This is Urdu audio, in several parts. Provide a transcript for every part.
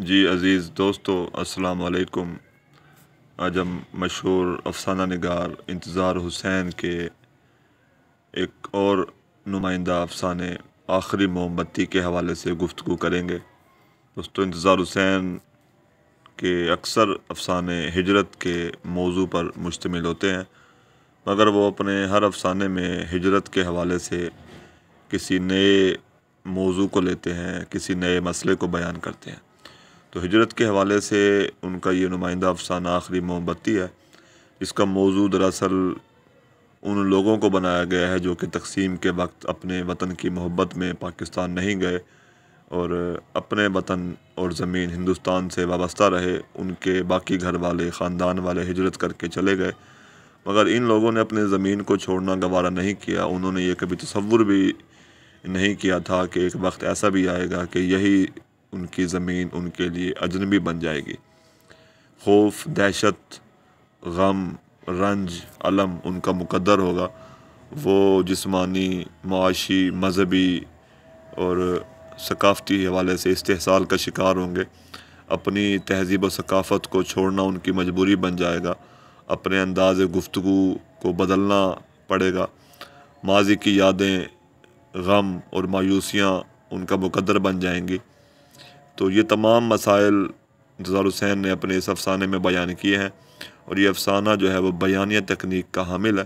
جی عزیز دوستو، السلام علیکم۔ آج ہم مشہور افسانہ نگار انتظار حسین کے ایک اور نمائندہ افسانے آخری موم بتی کے حوالے سے گفتگو کریں گے۔ دوستو، انتظار حسین کے اکثر افسانے ہجرت کے موضوع پر مشتمل ہوتے ہیں، مگر وہ اپنے ہر افسانے میں ہجرت کے حوالے سے کسی نئے موضوع کو لیتے ہیں، کسی نئے مسئلے کو بیان کرتے ہیں۔ تو ہجرت کے حوالے سے ان کا یہ نمائندہ افسانہ آخری موم بتی ہے، اس کا موضوع دراصل ان لوگوں کو بنایا گیا ہے جو کہ تقسیم کے وقت اپنے وطن کی محبت میں پاکستان نہیں گئے اور اپنے وطن اور زمین ہندوستان سے وابستہ رہے۔ ان کے باقی گھر والے، خاندان والے ہجرت کر کے چلے گئے، مگر ان لوگوں نے اپنے زمین کو چھوڑنا گوارا نہیں کیا۔ انہوں نے یہ کبھی تصور بھی نہیں کیا تھا کہ ایک وقت ایسا بھی آئے گا کہ یہی ان کی زمین ان کے لیے اجنبی بن جائے گی۔ خوف، دہشت، غم، رنج، الم ان کا مقدر ہوگا۔ وہ جسمانی، معاشی، مذہبی اور ثقافتی حوالے سے استحصال کا شکار ہوں گے۔ اپنی تہذیب و ثقافت کو چھوڑنا ان کی مجبوری بن جائے گا۔ اپنے انداز گفتگو کو بدلنا پڑے گا۔ ماضی کی یادیں، غم اور مایوسیاں ان کا مقدر بن جائیں گی۔ تو یہ تمام مسائل انتظار حسین نے اپنے اس افسانے میں بیان کیے ہیں، اور یہ افسانہ جو ہے وہ بیانیہ تکنیک کا حامل ہے۔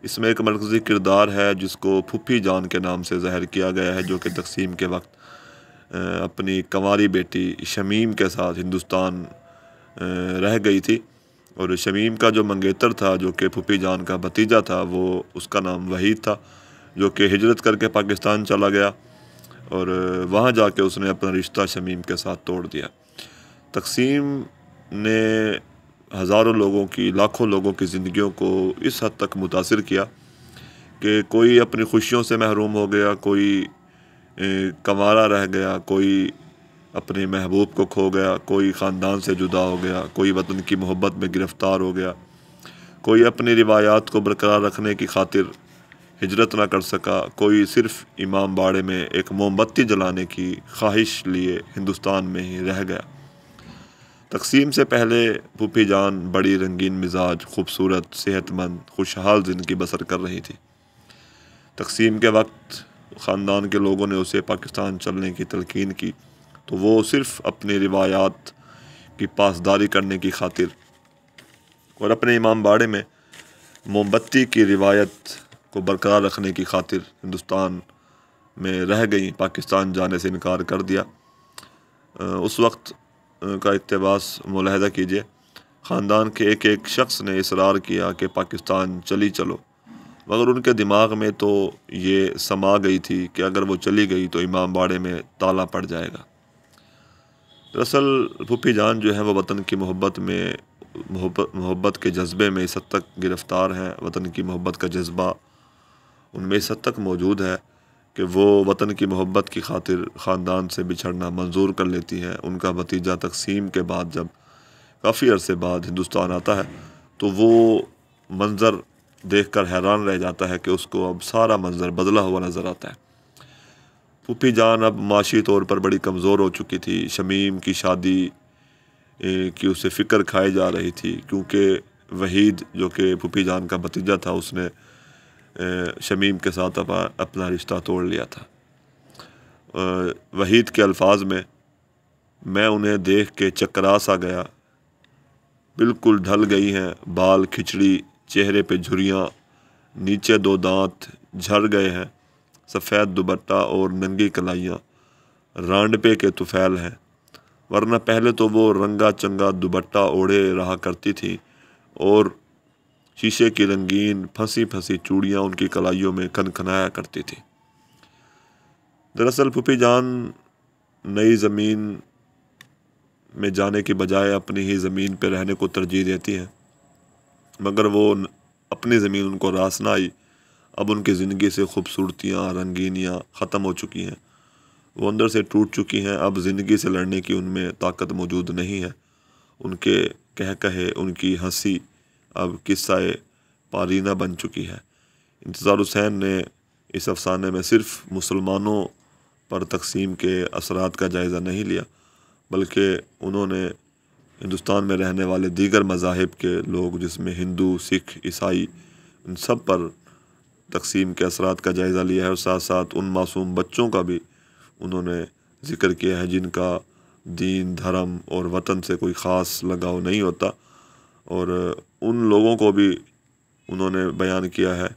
اس میں ایک مرکزی کردار ہے جس کو پھوپھی جان کے نام سے ظاہر کیا گیا ہے، جو کہ تقسیم کے وقت اپنی کنواری بیٹی شمیم کے ساتھ ہندوستان رہ گئی تھی، اور شمیم کا جو منگیتر تھا جو کہ پھوپھی جان کا بھتیجا تھا، وہ اس کا نام وحید تھا، جو کہ ہجرت کر کے پاکستان چلا گیا اور وہاں جا کے اس نے اپنا رشتہ شمیم کے ساتھ توڑ دیا۔ تقسیم نے ہزاروں لوگوں کی، لاکھوں لوگوں کی زندگیوں کو اس حد تک متاثر کیا کہ کوئی اپنی خوشیوں سے محروم ہو گیا، کوئی کنوارا رہ گیا، کوئی اپنے محبوب کو کھو گیا، کوئی خاندان سے جدا ہو گیا، کوئی وطن کی محبت میں گرفتار ہو گیا، کوئی اپنی روایات کو برقرار رکھنے کی خاطر ہجرت نہ کر سکا، کوئی صرف امام باڑے میں ایک موم بتی جلانے کی خواہش لیے ہندوستان میں ہی رہ گیا۔ تقسیم سے پہلے پھوپھی جان بڑی رنگین مزاج، خوبصورت، صحت مند، خوشحال زندگی بسر کر رہی تھی۔ تقسیم کے وقت خاندان کے لوگوں نے اسے پاکستان چلنے کی تلقین کی، تو وہ صرف اپنی روایات کی پاسداری کرنے کی خاطر اور اپنے امام باڑے میں موم بتی کی روایت کو برقرار رکھنے کی خاطر ہندوستان میں رہ گئیں، پاکستان جانے سے انکار کر دیا۔ اس وقت کا اقتباس ملاحظہ کیجیے۔ خاندان کے ایک ایک شخص نے اصرار کیا کہ پاکستان چلی چلو، مگر ان کے دماغ میں تو یہ سما گئی تھی کہ اگر وہ چلی گئی تو امام باڑے میں تالا پڑ جائے گا۔ دراصل پھوپھی جان جو ہے وہ وطن کی محبت کے جذبے میں اس حد تک گرفتار ہیں، وطن کی محبت کا جذبہ ان میں اس حد تک موجود ہے کہ وہ وطن کی محبت کی خاطر خاندان سے بچھڑنا منظور کر لیتی ہیں۔ ان کا بھتیجا تقسیم کے بعد جب کافی عرصے بعد ہندوستان آتا ہے تو وہ منظر دیکھ کر حیران رہ جاتا ہے کہ اس کو اب سارا منظر بدلا ہوا نظر آتا ہے۔ پھوپھی جان اب معاشی طور پر بڑی کمزور ہو چکی تھی۔ شمیم کی شادی کی اسے فکر کھائی جا رہی تھی، کیونکہ وحید جو کہ پھوپھی جان کا بھتیجا تھا، اس نے شمیم کے ساتھ اپنا رشتہ توڑ لیا تھا۔ وحید کے الفاظ میں انہیں دیکھ کے چکرا سا گیا، بالکل ڈھل گئی ہیں، بال کھچڑی، چہرے پہ جھریاں، نیچے دو دانت جھڑ گئے ہیں، سفید دوپٹہ اور ننگی کلائیاں رانڈپے کے طفیل ہیں، ورنہ پہلے تو وہ رنگا چنگا دوپٹہ اوڑھے رہا کرتی تھی اور شیشے کی رنگین پھنسی پھنسی چوڑیاں ان کی کلائیوں میں کھنکھنایا کرتی تھی۔ دراصل پھوپھی جان نئی زمین میں جانے کی بجائے اپنی ہی زمین پہ رہنے کو ترجیح دیتی ہیں، مگر وہ اپنی زمین ان کو راس نہ آئی۔ اب ان کی زندگی سے خوبصورتیاں، رنگینیاں ختم ہو چکی ہیں، وہ اندر سے ٹوٹ چکی ہیں۔ اب زندگی سے لڑنے کی ان میں طاقت موجود نہیں ہے۔ ان کے کہے، ان کی ہنسی اب قصہ پارینہ بن چکی ہے۔ انتظار حسین نے اس افسانے میں صرف مسلمانوں پر تقسیم کے اثرات کا جائزہ نہیں لیا، بلکہ انہوں نے ہندوستان میں رہنے والے دیگر مذاہب کے لوگ، جس میں ہندو، سکھ، عیسائی، ان سب پر تقسیم کے اثرات کا جائزہ لیا ہے، اور ساتھ ساتھ ان معصوم بچوں کا بھی انہوں نے ذکر کیا ہے جن کا دین، دھرم اور وطن سے کوئی خاص لگاؤ نہیں ہوتا، اور ان لوگوں کو بھی انہوں نے بیان کیا ہے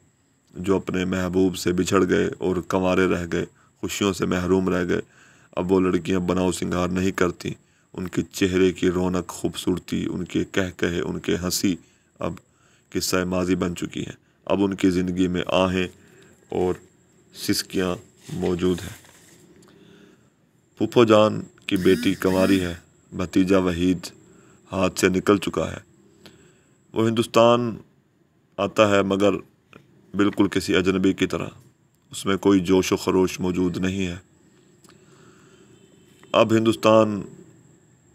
جو اپنے محبوب سے بچھڑ گئے اور کنوارے رہ گئے، خوشیوں سے محروم رہ گئے۔ اب وہ لڑکیاں بناؤ سنگار نہیں کرتی، ان کے چہرے کی رونق، خوبصورتی، ان کے کہے، ان کے ہنسی اب قصہ ماضی بن چکی ہیں۔ اب ان کی زندگی میں آہیں اور سسکیاں موجود ہیں۔ پھوپھو جان کی بیٹی کنواری ہے، بھتیجا وحید ہاتھ سے نکل چکا ہے۔ وہ ہندوستان آتا ہے مگر بالکل کسی اجنبی کی طرح، اس میں کوئی جوش و خروش موجود نہیں ہے۔ اب ہندوستان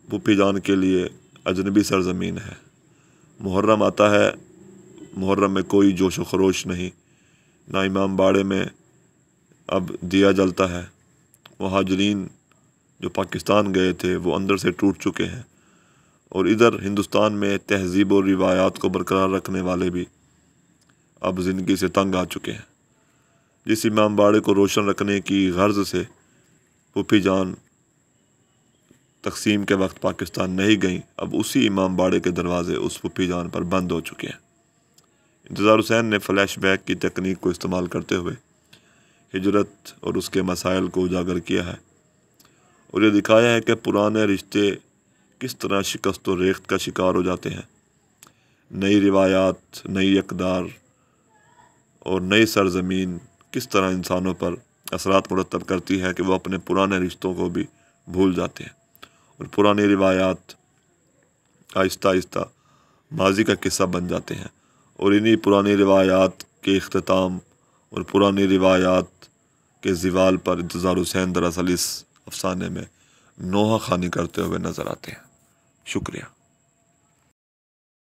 پھوپھی جان کے لیے اجنبی سرزمین ہے۔ محرم آتا ہے، محرم میں کوئی جوش و خروش نہیں، نہ امام باڑے میں اب دیا جلتا ہے۔ مہاجرین جو پاکستان گئے تھے وہ اندر سے ٹوٹ چکے ہیں، اور ادھر ہندوستان میں تہذیب و روایات کو برقرار رکھنے والے بھی اب زندگی سے تنگ آ چکے ہیں۔ جس امام باڑے کو روشن رکھنے کی غرض سے پھوپھی جان تقسیم کے وقت پاکستان نہیں گئیں، اب اسی امام باڑے کے دروازے اس پھوپھی جان پر بند ہو چکے ہیں۔ انتظار حسین نے فلیش بیک کی تکنیک کو استعمال کرتے ہوئے ہجرت اور اس کے مسائل کو اجاگر کیا ہے، اور یہ دکھایا ہے کہ پرانے رشتے کس طرح شکست و ریخت کا شکار ہو جاتے ہیں۔ نئی روایات، نئی اقدار اور نئی سرزمین کس طرح انسانوں پر اثرات مرتب کرتی ہے کہ وہ اپنے پرانے رشتوں کو بھی بھول جاتے ہیں، اور پرانی روایات آہستہ آہستہ ماضی کا قصہ بن جاتے ہیں، اور انہی پرانی روایات کے اختتام اور پرانی روایات کے زوال پر انتظار حسین دراصل اس افسانے میں نوحہ خوانی کرتے ہوئے نظر آتے ہیں۔ شکریہ۔